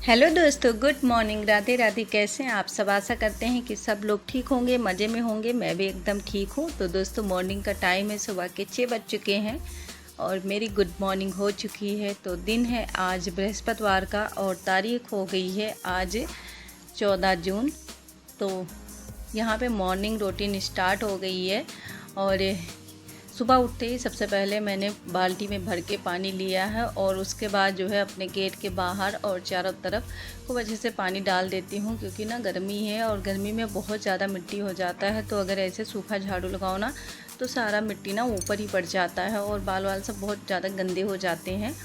Hello दोस्तों, good morning. Radhe Radhe. कैसे हैं आप सब? आशा करते हैं कि सब लोग ठीक होंगे, मज़े में होंगे। मैं भी एकदम ठीक हूँ। तो दोस्तों, मॉर्निंग का टाइम है, सुबह के 6 बज चुके हैं और मेरी गुड मॉर्निंग हो चुकी है। तो दिन है आज बृहस्पतिवार का और तारीख हो गई है आज 14 जून। तो यहाँ पे मॉर्निंग रूटीन स्टार्ट हो गई है और सुबह उठते ही सबसे पहले मैंने बाल्टी में भर के पानी लिया है और उसके बाद जो है अपने गेट के बाहर और चारों तरफ खूब अच्छे से पानी डाल देती हूँ, क्योंकि ना गर्मी है और गर्मी में बहुत ज़्यादा मिट्टी हो जाता है। तो अगर ऐसे सूखा झाड़ू लगाओ ना तो सारा मिट्टी ना ऊपर ही पड़ जाता है और बाल वाल सब बहुत ज़्यादा गंदे हो जाते हैं।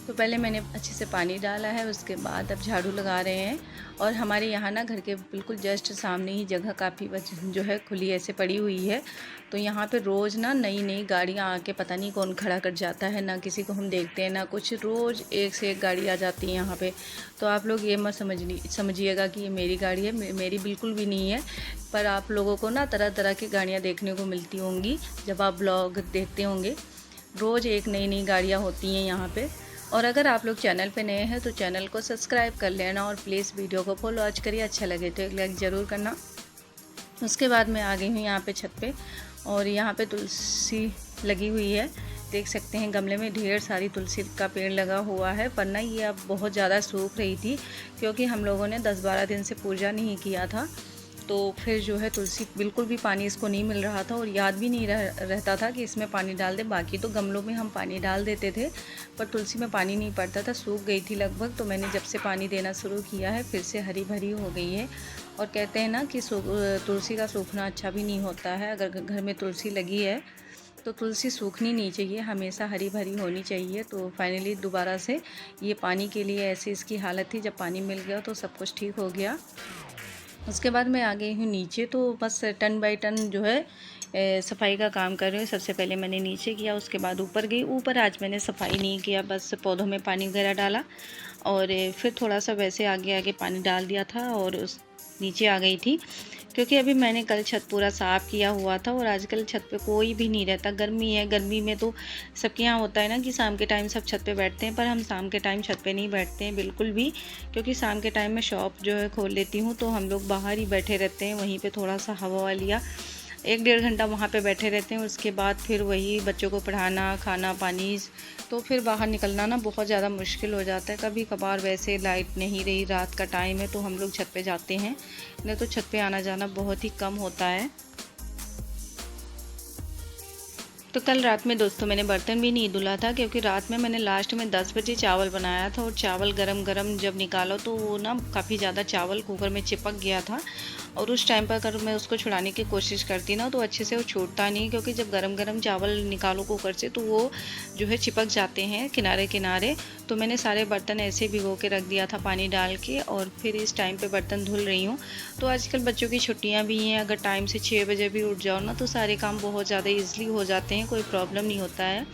तो पहले मैंने अच्छे से पानी डाला है, उसके बाद अब झाड़ू लगा रहे हैं। और हमारे यहाँ ना घर के बिल्कुल जस्ट सामने ही जगह काफ़ी जो है खुली ऐसे पड़ी हुई है। तो यहाँ पे रोज़ ना नई नई गाड़ियाँ आके पता नहीं कौन खड़ा कर जाता है, ना किसी को हम देखते हैं ना कुछ। रोज़ एक से एक गाड़ी आ जाती है यहाँ पे। तो आप लोग ये मत समझिएगा कि ये मेरी गाड़ी है, मेरी बिल्कुल भी नहीं है। पर आप लोगों को ना तरह तरह की गाड़ियाँ देखने को मिलती होंगी जब आप ब्लॉग देखते होंगे। रोज़ एक नई नई गाड़ियाँ होती हैं यहाँ पे। और अगर आप लोग चैनल पे नए हैं तो चैनल को सब्सक्राइब कर लेना और प्लीज़ वीडियो को फॉलो आज करिए। अच्छा लगे तो एक लाइक ज़रूर करना। उसके बाद मैं आ गई हूँ यहाँ पे छत पे और यहाँ पे तुलसी लगी हुई है। देख सकते हैं गमले में ढेर सारी तुलसी का पेड़ लगा हुआ है। पर ना ये अब बहुत ज़्यादा सूख रही थी, क्योंकि हम लोगों ने 10-12 दिन से पूजा नहीं किया था। तो फिर जो है तुलसी बिल्कुल भी पानी इसको नहीं मिल रहा था और याद भी नहीं रहता था कि इसमें पानी डाल दें। बाकी तो गमलों में हम पानी डाल देते थे, पर तुलसी में पानी नहीं पड़ता था, सूख गई थी लगभग। तो मैंने जब से पानी देना शुरू किया है फिर से हरी भरी हो गई है। और कहते हैं ना कि तुलसी का सूखना अच्छा भी नहीं होता है। अगर घर में तुलसी लगी है तो तुलसी सूखनी नहीं चाहिए, हमेशा हरी भरी होनी चाहिए। तो फाइनली दोबारा से ये पानी के लिए ऐसी इसकी हालत थी, जब पानी मिल गया तो सब कुछ ठीक हो गया। उसके बाद मैं आ गई हूँ नीचे। तो बस टन बाई टन जो है सफाई का काम कर रही हूँ। सबसे पहले मैंने नीचे किया, उसके बाद ऊपर गई। ऊपर आज मैंने सफाई नहीं किया, बस पौधों में पानी वगैरह डाला और फिर थोड़ा सा वैसे आगे आगे पानी डाल दिया था और उस नीचे आ गई थी, क्योंकि अभी मैंने कल छत पूरा साफ़ किया हुआ था और आजकल छत पे कोई भी नहीं रहता। गर्मी है, गर्मी में तो सबके यहाँ होता है ना कि शाम के टाइम सब छत पे बैठते हैं, पर हम शाम के टाइम छत पे नहीं बैठते हैं बिल्कुल भी। क्योंकि शाम के टाइम में शॉप जो है खोल लेती हूँ तो हम लोग बाहर ही बैठे रहते हैं, वहीं पे थोड़ा सा हवा लिया, 1-1.5 घंटा वहाँ पे बैठे रहते हैं। उसके बाद फिर वही बच्चों को पढ़ाना, खाना पानी, तो फिर बाहर निकलना ना बहुत ज़्यादा मुश्किल हो जाता है। कभी कभार वैसे लाइट नहीं रही, रात का टाइम है तो हम लोग छत पे जाते हैं, नहीं तो छत पे आना जाना बहुत ही कम होता है। तो कल रात में दोस्तों मैंने बर्तन भी नहीं धुला था, क्योंकि रात में मैंने लास्ट में 10 बजे चावल बनाया था और चावल गरम गरम जब निकालो तो वो ना काफ़ी ज़्यादा चावल कुकर में चिपक गया था। और उस टाइम पर अगर मैं उसको छुड़ाने की कोशिश करती ना तो अच्छे से वो छूटता नहीं, क्योंकि जब गरम गरम चावल निकालो कुकर से तो वो जो है चिपक जाते हैं किनारे किनारे। तो मैंने सारे बर्तन ऐसे भिगो के रख दिया था पानी डाल के, और फिर इस टाइम पे बर्तन धुल रही हूँ। तो आजकल बच्चों की छुट्टियाँ भी हैं, अगर टाइम से 6 बजे भी उठ जाओ ना तो सारे काम बहुत ज़्यादा ईजिली हो जाते हैं, कोई प्रॉब्लम नहीं होता है।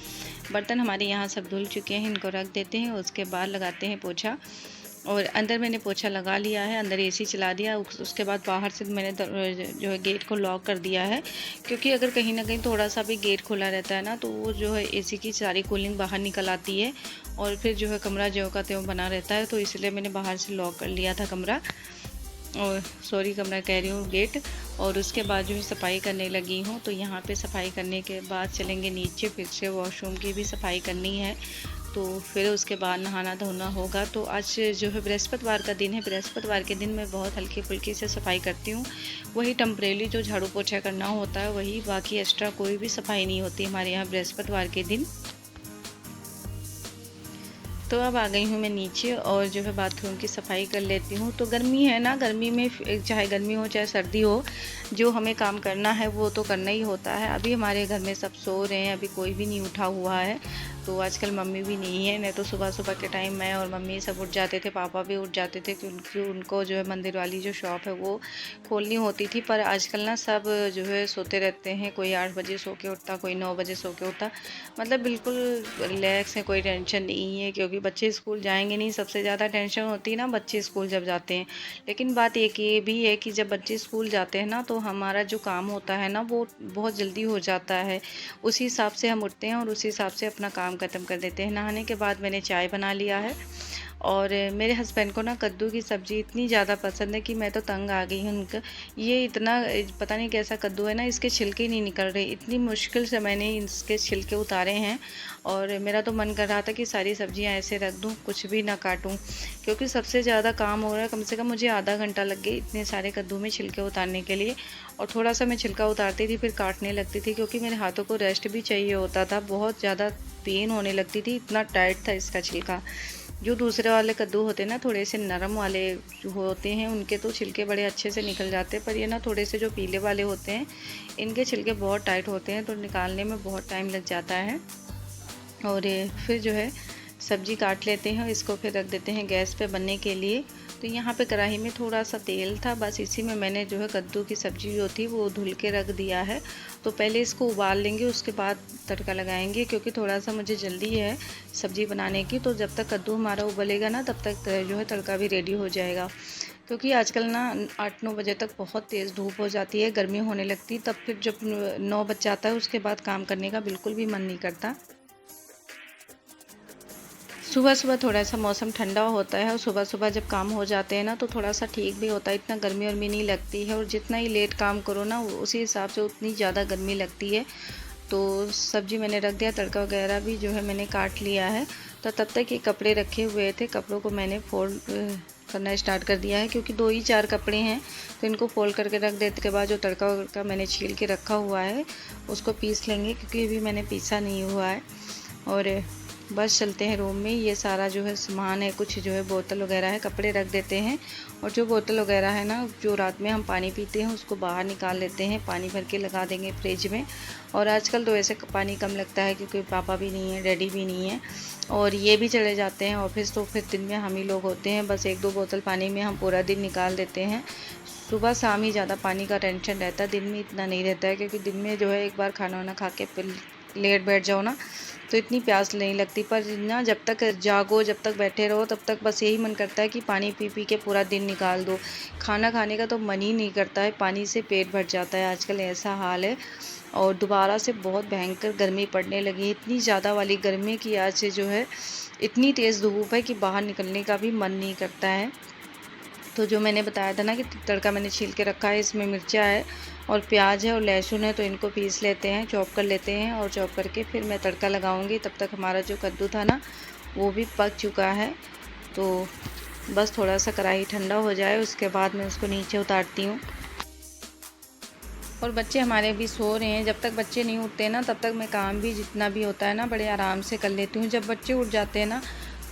बर्तन हमारे यहाँ सब धुल चुके हैं, इनको रख देते हैं, उसके बाद लगाते हैं पोछा। और अंदर मैंने पोछा लगा लिया है, अंदर एसी चला दिया। उसके बाद बाहर से मैंने जो है गेट को लॉक कर दिया है, क्योंकि अगर कहीं ना कहीं थोड़ा सा भी गेट खुला रहता है ना तो वो जो है एसी की सारी कूलिंग बाहर निकल आती है और फिर जो है कमरा ज्यों का त्यों बना रहता है। तो इसलिए मैंने बाहर से लॉक कर लिया था कमरा, और सॉरी कमरा कह रही हूँ, गेट। और उसके बाद जो है सफाई करने लगी हूँ। तो यहाँ पे सफाई करने के बाद चलेंगे नीचे, फिर से वॉशरूम की भी सफाई करनी है। तो फिर उसके बाद नहाना धोना होगा। तो आज जो है बृहस्पतिवार का दिन है, बृहस्पतिवार के दिन मैं बहुत हल्की फुल्की से सफाई करती हूँ। वही टेम्परेरी जो झाड़ू पोछा करना होता है वही, बाकी एक्स्ट्रा कोई भी सफाई नहीं होती हमारे यहाँ बृहस्पतिवार के दिन। तो अब आ गई हूँ मैं नीचे और जो है बाथरूम की सफाई कर लेती हूँ। तो गर्मी है ना, गर्मी में चाहे गर्मी हो चाहे सर्दी हो, जो हमें काम करना है वो तो करना ही होता है। अभी हमारे घर में सब सो रहे हैं, अभी कोई भी नहीं उठा हुआ है। तो आजकल मम्मी भी नहीं है, नहीं तो सुबह सुबह के टाइम मैं और मम्मी सब उठ जाते थे, पापा भी उठ जाते थे, क्योंकि उनको जो है मंदिर वाली जो शॉप है वो खोलनी होती थी। पर आजकल ना सब जो है सोते रहते हैं, कोई 8 बजे सो के उठता, कोई 9 बजे सो के उठता। मतलब बिल्कुल रिलैक्स है, कोई टेंशन नहीं है, क्योंकि बच्चे स्कूल जाएंगे नहीं। सबसे ज़्यादा टेंशन होती है ना बच्चे स्कूल जब जाते हैं। लेकिन बात एक ये भी है कि जब बच्चे स्कूल जाते हैं ना तो हमारा जो काम होता है ना वो बहुत जल्दी हो जाता है। उसी हिसाब से हम उठते हैं और उसी हिसाब से अपना काम ख़त्म कर देते हैं। नहाने के बाद मैंने चाय बना लिया है और मेरे हस्बैंड को ना कद्दू की सब्ज़ी इतनी ज़्यादा पसंद है कि मैं तो तंग आ गई हूँ उनका। ये इतना पता नहीं कैसा कद्दू है ना, इसके छिलके नहीं निकल रहे। इतनी मुश्किल से मैंने इसके छिलके उतारे हैं और मेरा तो मन कर रहा था कि सारी सब्जियां ऐसे रख दूं, कुछ भी ना काटूं, क्योंकि सबसे ज़्यादा काम हो रहा है। कम से कम मुझे आधा घंटा लग गया इतने सारे कद्दू में छिलके उतारने के लिए। और थोड़ा सा मैं छिलका उतारती थी फिर काटने लगती थी, क्योंकि मेरे हाथों को रेस्ट भी चाहिए होता था। बहुत ज़्यादा पेन होने लगती थी, इतना टाइट था इसका छिलका। जो दूसरे वाले कद्दू होते हैं ना, थोड़े से नरम वाले जो होते हैं, उनके तो छिलके बड़े अच्छे से निकल जाते हैं, पर ये ना थोड़े से जो पीले वाले होते हैं, इनके छिलके बहुत टाइट होते हैं, तो निकालने में बहुत टाइम लग जाता है। और फिर जो है सब्जी काट लेते हैं, इसको फिर रख देते हैं गैस पे बनने के लिए। तो यहाँ पे कढ़ाई में थोड़ा सा तेल था, बस इसी में मैंने जो है कद्दू की सब्ज़ी जो थी वो धुल के रख दिया है। तो पहले इसको उबाल लेंगे, उसके बाद तड़का लगाएंगे, क्योंकि थोड़ा सा मुझे जल्दी है सब्ज़ी बनाने की। तो जब तक कद्दू हमारा उबलेगा ना, तब तक जो है तड़का भी रेडी हो जाएगा। क्योंकि आजकल ना 8-9 बजे तक बहुत तेज़ धूप हो जाती है, गर्मी होने लगती है, तब फिर जब 9 बज जाता है उसके बाद काम करने का बिल्कुल भी मन नहीं करता। सुबह सुबह थोड़ा सा मौसम ठंडा होता है, और सुबह सुबह जब काम हो जाते हैं ना, तो थोड़ा सा ठीक भी होता है, इतना गर्मी वर्मी नहीं लगती है। और जितना ही लेट काम करो ना, उसी हिसाब से उतनी ज़्यादा गर्मी लगती है। तो सब्जी मैंने रख दिया, तड़का वगैरह भी जो है मैंने काट लिया है। तो तब तक ये कपड़े रखे हुए थे, कपड़ों को मैंने फोल्ड करना स्टार्ट कर दिया है, क्योंकि 2 ही 4 कपड़े हैं, तो इनको फोल्ड करके रख देने के बाद जो तड़का वड़का मैंने छील के रखा हुआ है उसको पीस लेंगे, क्योंकि अभी मैंने पीसा नहीं हुआ है। और बस चलते हैं रूम में। ये सारा जो है सामान है, कुछ जो है बोतल वगैरह है, कपड़े रख देते हैं। और जो बोतल वगैरह है ना, जो रात में हम पानी पीते हैं, उसको बाहर निकाल लेते हैं, पानी भर के लगा देंगे फ्रिज में। और आजकल तो ऐसे पानी कम लगता है, क्योंकि पापा भी नहीं है, डैडी भी नहीं है, और ये भी चले जाते हैं ऑफिस, तो फिर दिन में हम ही लोग होते हैं। बस 1-2 बोतल पानी में हम पूरा दिन निकाल देते हैं। सुबह शाम ही ज़्यादा पानी का टेंशन रहता है, दिन में इतना नहीं रहता है, क्योंकि दिन में जो है एक बार खाना वाना खा के फिर लेट बैठ जाओ ना, तो इतनी प्यास नहीं लगती। पर ना जब तक जागो, जब तक बैठे रहो, तब तक बस यही मन करता है कि पानी पी पी के पूरा दिन निकाल दो। खाना खाने का तो मन ही नहीं करता है, पानी से पेट भर जाता है, आजकल ऐसा हाल है। और दोबारा से बहुत भयंकर गर्मी पड़ने लगी, इतनी ज़्यादा वाली गर्मी की आज से जो है इतनी तेज़ धूप है कि बाहर निकलने का भी मन नहीं करता है। तो जो मैंने बताया था ना कि तड़का मैंने छील के रखा है, इसमें मिर्चा है और प्याज है और लहसुन है, तो इनको पीस लेते हैं, चॉप कर लेते हैं। और चॉप करके फिर मैं तड़का लगाऊंगी। तब तक हमारा जो कद्दू था ना, वो भी पक चुका है। तो बस थोड़ा सा कढ़ाई ठंडा हो जाए, उसके बाद मैं उसको नीचे उतारती हूँ। और बच्चे हमारे भी सो रहे हैं। जब तक बच्चे नहीं उठते ना, तब तक मैं काम भी जितना भी होता है ना, बड़े आराम से कर लेती हूँ। जब बच्चे उठ जाते हैं ना,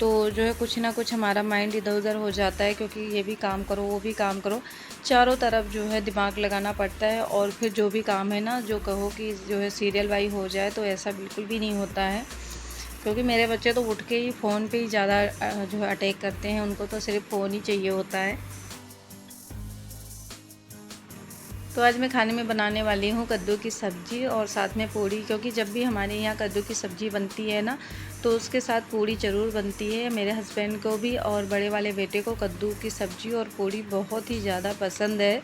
तो जो है कुछ ना कुछ हमारा माइंड इधर उधर हो जाता है, क्योंकि ये भी काम करो, वो भी काम करो, चारों तरफ जो है दिमाग लगाना पड़ता है। और फिर जो भी काम है ना, जो कहो कि जो है सीरियल वाइज हो जाए, तो ऐसा बिल्कुल भी नहीं होता है। क्योंकि मेरे बच्चे तो उठ के ही फ़ोन पे ही ज़्यादा जो है अटैक करते हैं, उनको तो सिर्फ फ़ोन ही चाहिए होता है। तो आज मैं खाने में बनाने वाली हूँ कद्दू की सब्ज़ी और साथ में पूड़ी, क्योंकि जब भी हमारे यहाँ कद्दू की सब्ज़ी बनती है ना, तो उसके साथ पूड़ी ज़रूर बनती है। मेरे हस्बैंड को भी और बड़े वाले बेटे को कद्दू की सब्ज़ी और पूड़ी बहुत ही ज़्यादा पसंद है,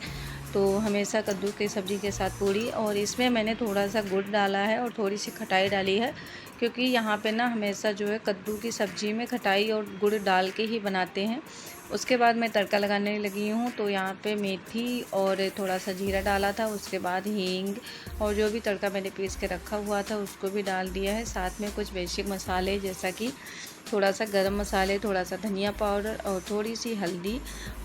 तो हमेशा कद्दू की सब्ज़ी के साथ पूड़ी। और इसमें मैंने थोड़ा सा गुड़ डाला है और थोड़ी सी खटाई डाली है, क्योंकि यहाँ पे ना हमेशा जो है कद्दू की सब्ज़ी में खटाई और गुड़ डाल के ही बनाते हैं। उसके बाद मैं तड़का लगाने लगी हूँ। तो यहाँ पे मेथी और थोड़ा सा जीरा डाला था, उसके बाद हींग और जो भी तड़का मैंने पीस के रखा हुआ था उसको भी डाल दिया है। साथ में कुछ बेसिक मसाले, जैसा कि थोड़ा सा गरम मसाले, थोड़ा सा धनिया पाउडर और थोड़ी सी हल्दी,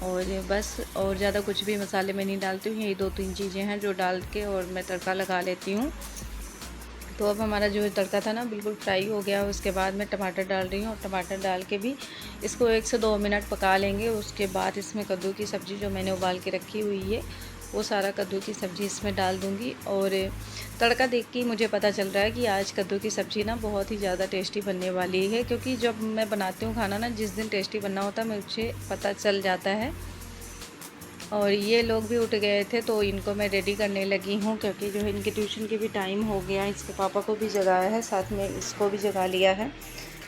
और बस। और ज़्यादा कुछ भी मसाले मैं नहीं डालती हूँ, यही 2-3 चीज़ें हैं जो डाल के और मैं तड़का लगा लेती हूँ। तो अब हमारा जो तड़का था ना बिल्कुल फ्राई हो गया। उसके बाद मैं टमाटर डाल रही हूँ, और टमाटर डाल के भी इसको 1 से 2 मिनट पका लेंगे। उसके बाद इसमें कद्दू की सब्ज़ी जो मैंने उबाल के रखी हुई है, वो सारा कद्दू की सब्ज़ी इसमें डाल दूँगी। और तड़का देख के मुझे पता चल रहा है कि आज कद्दू की सब्ज़ी ना बहुत ही ज़्यादा टेस्टी बनने वाली है, क्योंकि जब मैं बनाती हूँ खाना ना, जिस दिन टेस्टी बनना होता है मुझे पता चल जाता है। और ये लोग भी उठ गए थे, तो इनको मैं रेडी करने लगी हूँ, क्योंकि जो है इनके ट्यूशन के भी टाइम हो गया। इसके पापा को भी जगाया है, साथ में इसको भी जगा लिया है,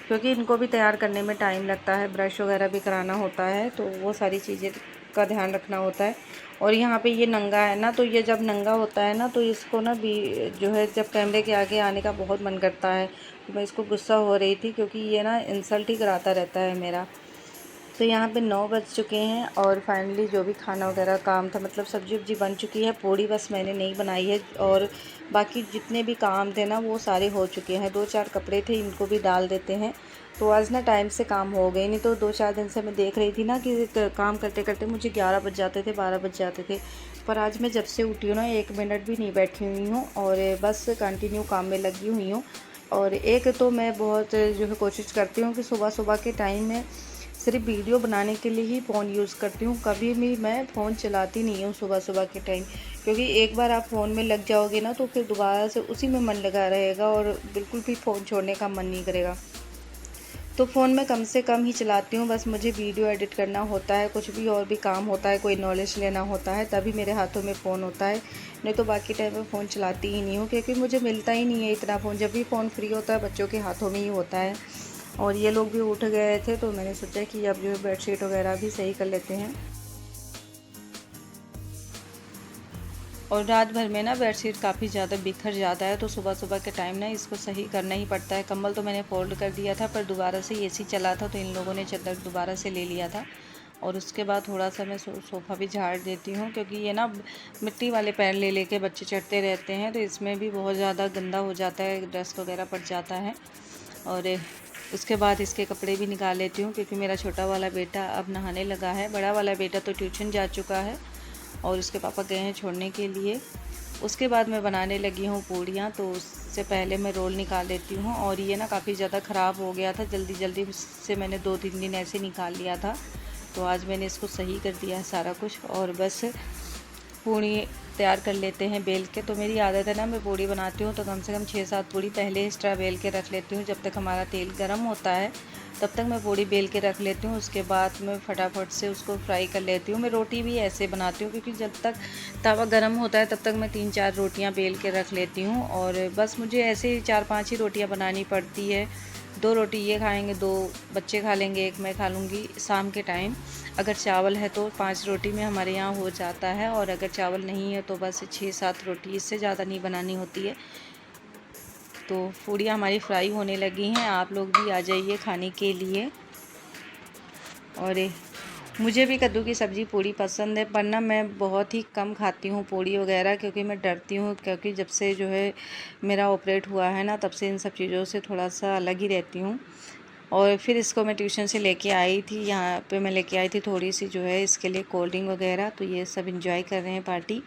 क्योंकि इनको भी तैयार करने में टाइम लगता है, ब्रश वगैरह भी कराना होता है, तो वो सारी चीज़ें का ध्यान रखना होता है। और यहाँ पे ये नंगा है ना, तो ये जब नंगा होता है ना, तो इसको ना भी जो है जब कैमरे के आगे आने का बहुत मन करता है। तो मैं इसको गुस्सा हो रही थी, क्योंकि ये ना इंसल्ट ही कराता रहता है मेरा। तो यहाँ पे 9 बज चुके हैं और फाइनली जो भी खाना वगैरह काम था, मतलब सब्ज़ी वब्जी बन चुकी है। पूड़ी बस मैंने नहीं बनाई है और बाकी जितने भी काम थे ना वो सारे हो चुके हैं। 2-4 कपड़े थे, इनको भी डाल देते हैं। तो आज ना टाइम से काम हो गए, नहीं तो 2-4 दिन से मैं देख रही थी ना कि काम करते करते मुझे 11 बज जाते थे, 12 बज जाते थे। पर आज मैं जब से उठी हूँ ना 1 मिनट भी नहीं बैठी हुई हूँ और बस कंटिन्यू काम में लगी हुई हूँ। और एक तो मैं बहुत जो है कोशिश करती हूँ कि सुबह सुबह के टाइम में सिर्फ वीडियो बनाने के लिए ही फ़ोन यूज़ करती हूँ। कभी भी मैं फ़ोन चलाती नहीं हूँ सुबह सुबह के टाइम, क्योंकि एक बार आप फ़ोन में लग जाओगे ना तो फिर दोबारा से उसी में मन लगा रहेगा और बिल्कुल भी फ़ोन छोड़ने का मन नहीं करेगा। तो फ़ोन में कम से कम ही चलाती हूँ। बस मुझे वीडियो एडिट करना होता है, कुछ भी और भी काम होता है, कोई नॉलेज लेना होता है, तभी मेरे हाथों में फ़ोन होता है। नहीं तो बाकी टाइम में फ़ोन चलाती ही नहीं हूँ, क्योंकि मुझे मिलता ही नहीं है इतना फ़ोन। जब भी फ़ोन फ्री होता है बच्चों के हाथों में ही होता है। और ये लोग भी उठ गए थे तो मैंने सोचा कि अब जो है बेडशीट वगैरह भी सही कर लेते हैं। और रात भर में ना बेडशीट काफ़ी ज़्यादा बिखर जाता है, तो सुबह सुबह के टाइम ना इसको सही करना ही पड़ता है। कंबल तो मैंने फ़ोल्ड कर दिया था, पर दोबारा से एसी चला था तो इन लोगों ने चादर दोबारा से ले लिया था। और उसके बाद थोड़ा सा मैं सोफ़ा भी झाड़ देती हूँ, क्योंकि ये ना मिट्टी वाले पैर ले लेके बच्चे चढ़ते रहते हैं, तो इसमें भी बहुत ज़्यादा गंदा हो जाता है, डस्ट वगैरह पड़ जाता है। और उसके बाद इसके कपड़े भी निकाल लेती हूँ, क्योंकि मेरा छोटा वाला बेटा अब नहाने लगा है। बड़ा वाला बेटा तो ट्यूशन जा चुका है और उसके पापा गए हैं छोड़ने के लिए। उसके बाद मैं बनाने लगी हूँ पूड़ियाँ, तो उससे पहले मैं रोल निकाल लेती हूँ। और ये ना काफ़ी ज़्यादा ख़राब हो गया था, जल्दी जल्दी से मैंने 2-3 दिन ऐसे निकाल लिया था। तो आज मैंने इसको सही कर दिया है सारा कुछ, और बस पूड़ी तैयार कर लेते हैं बेल के। तो मेरी आदत है ना, मैं पूड़ी बनाती हूँ तो कम से कम 6-7 पूड़ी पहले एक्स्ट्रा बेल के रख लेती हूँ। जब तक हमारा तेल गर्म होता है तब तक मैं पूड़ी बेल के रख लेती हूँ। उसके बाद मैं फटाफट से उसको फ्राई कर लेती हूँ। मैं रोटी भी ऐसे बनाती हूँ, क्योंकि जब तक तवा गर्म होता है तब तक मैं 3-4 रोटियाँ बेल के रख लेती हूँ। और बस मुझे ऐसे ही 4-5 ही रोटियाँ बनानी पड़ती है। 2 रोटी ये खाएंगे, 2 बच्चे खा लेंगे, 1 मैं खा लूँगी शाम के टाइम। अगर चावल है तो 5 रोटी में हमारे यहाँ हो जाता है, और अगर चावल नहीं है तो बस 6-7 रोटी, इससे ज़्यादा नहीं बनानी होती है। तो पूड़ियाँ हमारी फ्राई होने लगी हैं, आप लोग भी आ जाइए खाने के लिए। और मुझे भी कद्दू की सब्ज़ी पूड़ी पसंद है, पर ना मैं बहुत ही कम खाती हूँ पूड़ी वगैरह, क्योंकि मैं डरती हूँ। क्योंकि जब से जो है मेरा ऑपरेट हुआ है ना, तब से इन सब चीज़ों से थोड़ा सा अलग ही रहती हूँ। और फिर इसको मैं ट्यूशन से लेके आई थी, यहाँ पे मैं लेके आई थी थोड़ी सी जो है इसके लिए कोल्ड ड्रिंक वगैरह, तो ये सब एंजॉय कर रहे हैं पार्टी।